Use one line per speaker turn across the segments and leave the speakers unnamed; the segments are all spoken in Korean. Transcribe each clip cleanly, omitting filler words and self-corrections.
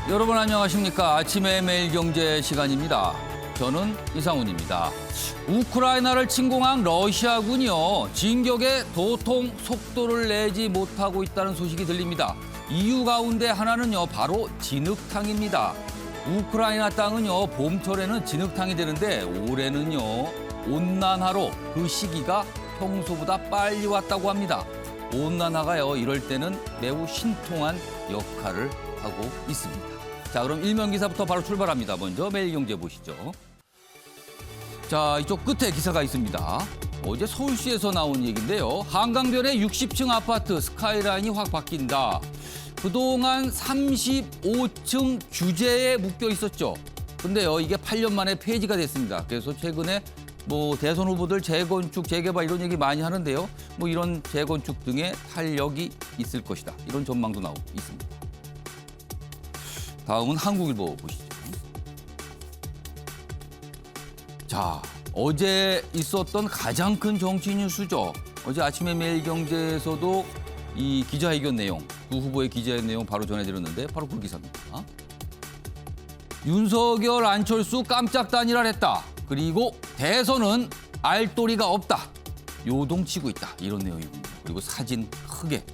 여러분 안녕하십니까? 아침의 매일경제 시간입니다. 저는 이상훈입니다. 우크라이나를 침공한 러시아군이요. 진격의 도통 속도를 내지 못하고 있다는 소식이 들립니다. 이유 가운데 하나는요. 바로 진흙탕입니다. 우크라이나 땅은요. 봄철에는 진흙탕이 되는데 올해는요. 온난화로 그 시기가 평소보다 빨리 왔다고 합니다. 온난화가요. 이럴 때는 매우 신통한 역할을 하고 있습니다. 자, 그럼 일면 기사부터 바로 출발합니다. 먼저 매일경제 보시죠. 자, 이쪽 끝에 기사가 있습니다. 어제 서울시에서 나온 얘기인데요. 한강변의 60층 아파트 스카이라인이 확 바뀐다. 그동안 35층 규제에 묶여 있었죠. 근데요, 이게 8년 만에 폐지가 됐습니다. 그래서 최근에 대선 후보들 재건축, 재개발 이런 얘기 많이 하는데요. 이런 재건축 등의 탄력이 있을 것이다. 이런 전망도 나오고 있습니다. 다음은 한국일보 보시죠. 자, 어제 있었던 가장 큰 정치 뉴스죠. 어제 아침에 매일경제에서도 이 기자회견 내용, 두 후보의 기자회견 내용 바로 전해드렸는데 바로 그 기사입니다. 윤석열, 안철수 깜짝 단일화를 했다. 그리고 대선은 알도리가 없다. 요동치고 있다. 이런 내용이군요. 그리고 사진 크게.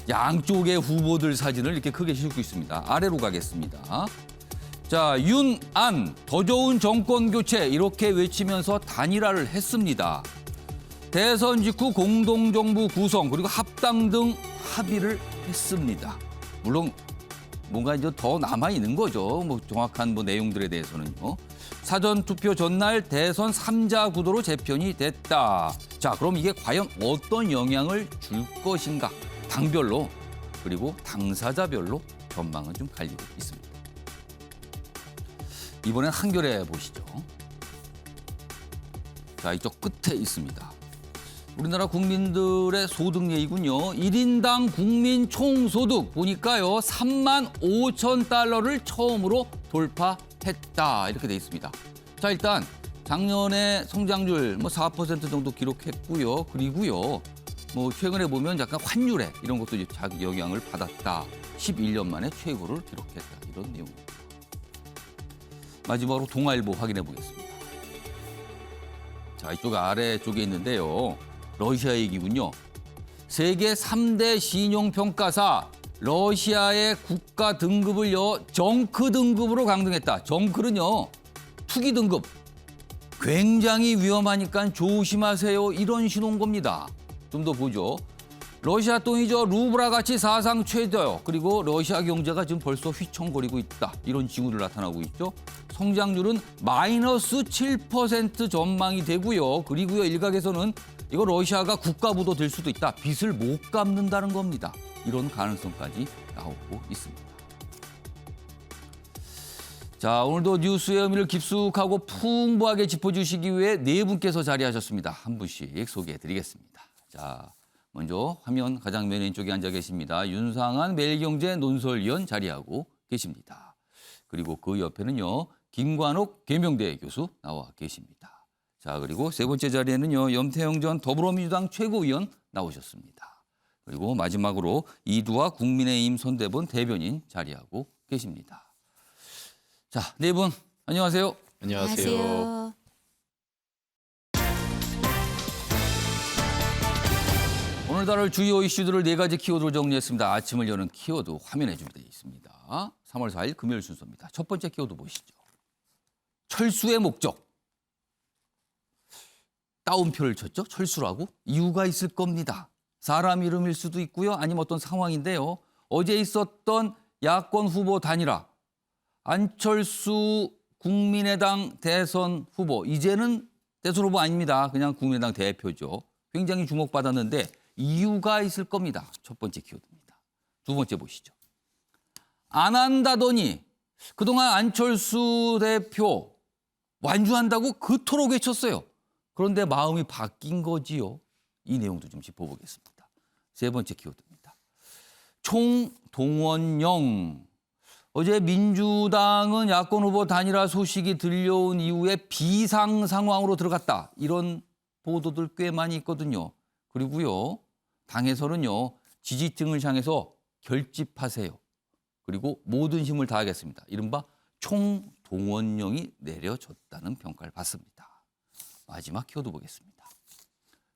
양쪽의 후보들 사진을 이렇게 크게 싣고 있습니다. 아래로 가겠습니다. 자, 윤, 안, 더 좋은 정권 교체 이렇게 외치면서 단일화를 했습니다. 대선 직후 공동정부 구성 그리고 합당 등 합의를 했습니다. 물론 뭔가 이제 더 남아있는 거죠. 정확한 내용들에 대해서는요. 사전투표 전날 대선 3자 구도로 재편이 됐다. 자, 그럼 이게 과연 어떤 영향을 줄 것인가? 당별로 그리고 당사자별로 전망은 좀 갈리고 있습니다. 이번엔 한겨레 보시죠. 자, 이쪽 끝에 있습니다. 우리나라 국민들의 소득 얘기군요. 1인당 국민 총소득 보니까요. 3만 5천 달러를 처음으로 돌파했다. 이렇게 돼 있습니다. 자, 일단 작년에 성장률 4% 정도 기록했고요. 그리고요. 최근에 보면 약간 환율에 이런 것도 자기 영향을 받았다. 11년 만에 최고를 기록했다. 이런 내용입니다. 마지막으로 동아일보 확인해 보겠습니다. 자, 이쪽 아래쪽에 있는데요. 러시아 얘기군요. 세계 3대 신용평가사 러시아의 국가 등급을요. 정크 등급으로 강등했다. 정크는요. 투기 등급. 굉장히 위험하니까 조심하세요. 이런 신호인 겁니다. 좀 더 보죠. 러시아 돈이죠. 루블화 가치 사상 최저요. 그리고 러시아 경제가 지금 벌써 휘청거리고 있다. 이런 징후들 나타나고 있죠. 성장률은 마이너스 7% 전망이 되고요. 그리고요. 일각에서는 이거 러시아가 국가부도 될 수도 있다. 빚을 못 갚는다는 겁니다. 이런 가능성까지 나오고 있습니다. 자, 오늘도 뉴스의 의미를 깊숙하고 풍부하게 짚어주시기 위해 네 분께서 자리하셨습니다. 한 분씩 소개해드리겠습니다. 자, 먼저 화면 가장 맨 왼쪽에 앉아 계십니다. 윤상한 매일경제 논설위원 자리하고 계십니다. 그리고 그 옆에는요. 김관옥 계명대 교수 나와 계십니다. 자, 그리고 세 번째 자리에는요. 염태영 전 더불어민주당 최고위원 나오셨습니다. 그리고 마지막으로 이두화 국민의힘 손대본 대변인 자리하고 계십니다. 자, 네 분 안녕하세요.
안녕하세요.
오늘 다룰 주요 이슈들을 네 가지 키워드로 정리했습니다. 아침을 여는 키워드 화면에 준비되어 있습니다. 3월 4일 금요일 순서입니다. 첫 번째 키워드 보시죠. 철수의 목적. 따옴표를 쳤죠. 철수라고. 이유가 있을 겁니다. 사람 이름일 수도 있고요. 아니면 어떤 상황인데요. 어제 있었던 야권 후보 단일화. 안철수 국민의당 대선 후보. 이제는 대선 후보 아닙니다. 그냥 국민의당 대표죠. 굉장히 주목받았는데 이유가 있을 겁니다. 첫 번째 키워드입니다. 두 번째 보시죠. 안 한다더니 그동안 안철수 대표 완주한다고 그토록 외쳤어요. 그런데 마음이 바뀐 거지요. 이 내용도 좀 짚어보겠습니다. 세 번째 키워드입니다. 총동원령. 어제 민주당은 야권 후보 단일화 소식이 들려온 이후에 비상 상황으로 들어갔다. 이런 보도들 꽤 많이 있거든요. 그리고요, 당에서는요, 지지층을 향해서 결집하세요. 그리고 모든 힘을 다하겠습니다. 이른바 총동원령이 내려졌다는 평가를 받습니다. 마지막 키워드 보겠습니다.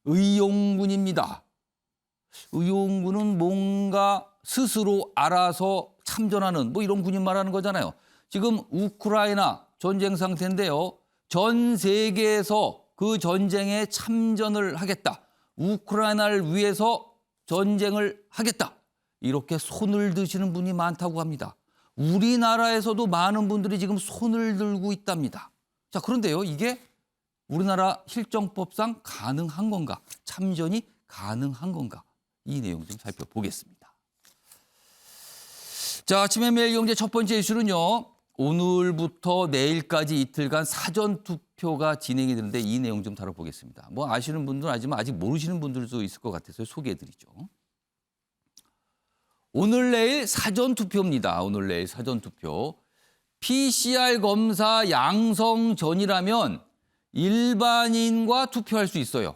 의용군입니다. 의용군은 뭔가 스스로 알아서 참전하는 뭐 이런 군인 말하는 거잖아요. 지금 우크라이나 전쟁 상태인데요. 전 세계에서 그 전쟁에 참전을 하겠다. 우크라이나를 위해서 전쟁을 하겠다. 이렇게 손을 드시는 분이 많다고 합니다. 우리나라에서도 많은 분들이 지금 손을 들고 있답니다. 자, 그런데요. 이게 우리나라 실정법상 가능한 건가? 참전이 가능한 건가? 이 내용 좀 살펴보겠습니다. 자, 아침에 매일경제 첫 번째 이슈는요. 오늘부터 내일까지 이틀간 사전투표가 진행이 되는데 이 내용 좀 다뤄보겠습니다. 뭐 아시는 분들은 알지만 아직 모르시는 분들도 있을 것 같아서 소개해드리죠. 오늘 내일 사전투표입니다. 오늘 내일 사전투표. PCR 검사 양성 전이라면 일반인과 투표할 수 있어요.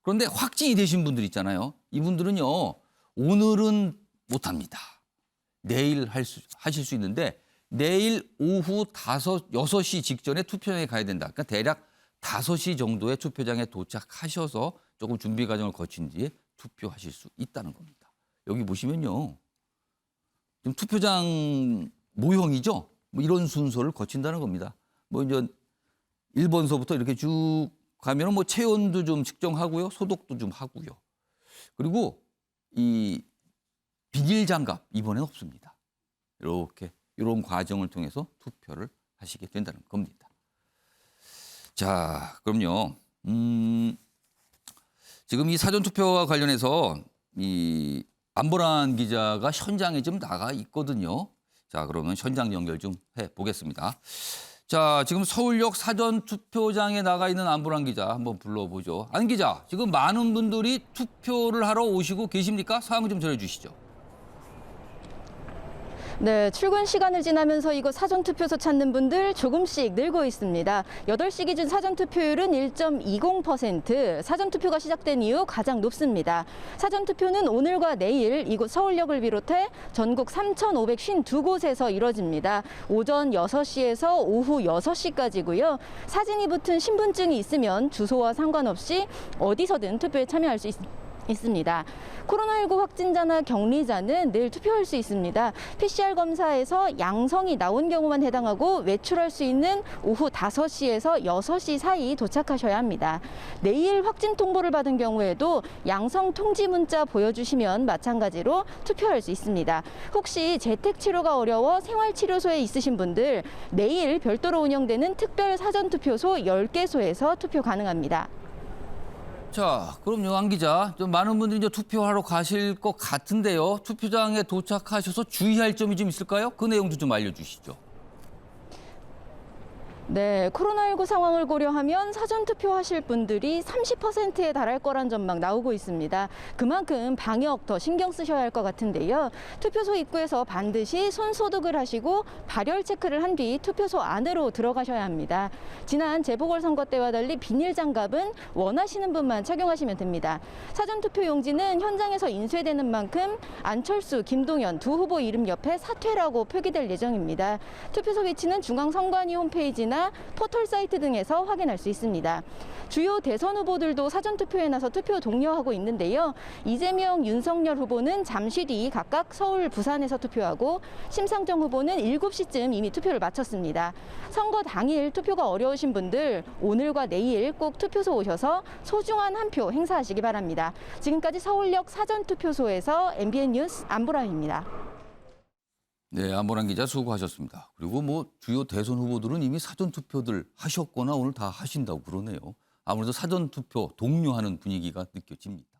그런데 확진이 되신 분들 있잖아요. 이분들은요. 오늘은 못합니다. 내일 하실 수 있는데 내일 오후 6시 직전에 투표장에 가야 된다. 그러니까 대략 5시 정도에 투표장에 도착하셔서 조금 준비 과정을 거친 뒤에 투표하실 수 있다는 겁니다. 여기 보시면요. 지금 투표장 모형이죠. 뭐 이런 순서를 거친다는 겁니다. 뭐 이제 1번서부터 이렇게 쭉 가면은 뭐 체온도 좀 측정하고요. 소독도 좀 하고요. 그리고 이 비닐 장갑 이번엔 없습니다. 이렇게 이런 과정을 통해서 투표를 하시게 된다는 겁니다. 자, 그럼요. 지금 이 사전투표와 관련해서 이 안보란 기자가 현장에 좀 나가 있거든요. 자, 그러면 현장 연결 좀 해보겠습니다. 자, 지금 서울역 사전투표장에 나가 있는 안보란 기자 한번 불러보죠. 안 기자, 지금 많은 분들이 투표를 하러 오시고 계십니까? 상황 좀 전해주시죠.
네, 출근 시간을 지나면서 이곳 사전투표소 찾는 분들 조금씩 늘고 있습니다. 8시 기준 사전투표율은 1.20%, 사전투표가 시작된 이후 가장 높습니다. 사전투표는 오늘과 내일 이곳 서울역을 비롯해 전국 3,552곳에서 이뤄집니다. 오전 6시에서 오후 6시까지고요. 사진이 붙은 신분증이 있으면 주소와 상관없이 어디서든 투표에 참여할 수 있습니다. 코로나19 확진자나 격리자는 내일 투표할 수 있습니다. PCR 검사에서 양성이 나온 경우만 해당하고 외출할 수 있는 오후 5시에서 6시 사이 도착하셔야 합니다. 내일 확진 통보를 받은 경우에도 양성 통지 문자 보여주시면 마찬가지로 투표할 수 있습니다. 혹시 재택 치료가 어려워 생활치료소에 있으신 분들 내일 별도로 운영되는 특별 사전투표소 10개소에서 투표 가능합니다.
자, 그럼요, 안 기자. 좀 많은 분들이 이제 투표하러 가실 것 같은데요. 투표장에 도착하셔서 주의할 점이 좀 있을까요? 그 내용도 좀 알려주시죠.
네, 코로나19 상황을 고려하면 사전투표 하실 분들이 30%에 달할 거란 전망 나오고 있습니다. 그만큼 방역 더 신경 쓰셔야 할 것 같은데요. 투표소 입구에서 반드시 손 소독을 하시고 발열 체크를 한 뒤 투표소 안으로 들어가셔야 합니다. 지난 재보궐선거 때와 달리 비닐 장갑은 원하시는 분만 착용하시면 됩니다. 사전투표 용지는 현장에서 인쇄되는 만큼 안철수, 김동연 두 후보 이름 옆에 사퇴라고 표기될 예정입니다. 투표소 위치는 중앙선관위 홈페이지나 포털 사이트 등에서 확인할 수 있습니다. 주요 대선 후보들도 사전투표에 나서 투표 독려하고 있는데요. 이재명, 윤석열 후보는 잠시 뒤 각각 서울, 부산에서 투표하고 심상정 후보는 7시쯤 이미 투표를 마쳤습니다. 선거 당일 투표가 어려우신 분들 오늘과 내일 꼭 투표소 오셔서 소중한 한 표 행사하시기 바랍니다. 지금까지 서울역 사전투표소에서 MBN 뉴스 안보라입니다.
네, 안보란 기자 수고하셨습니다. 그리고 뭐 주요 대선 후보들은 이미 사전투표들 하셨거나 오늘 다 하신다고 그러네요. 아무래도 사전투표 독려하는 분위기가 느껴집니다.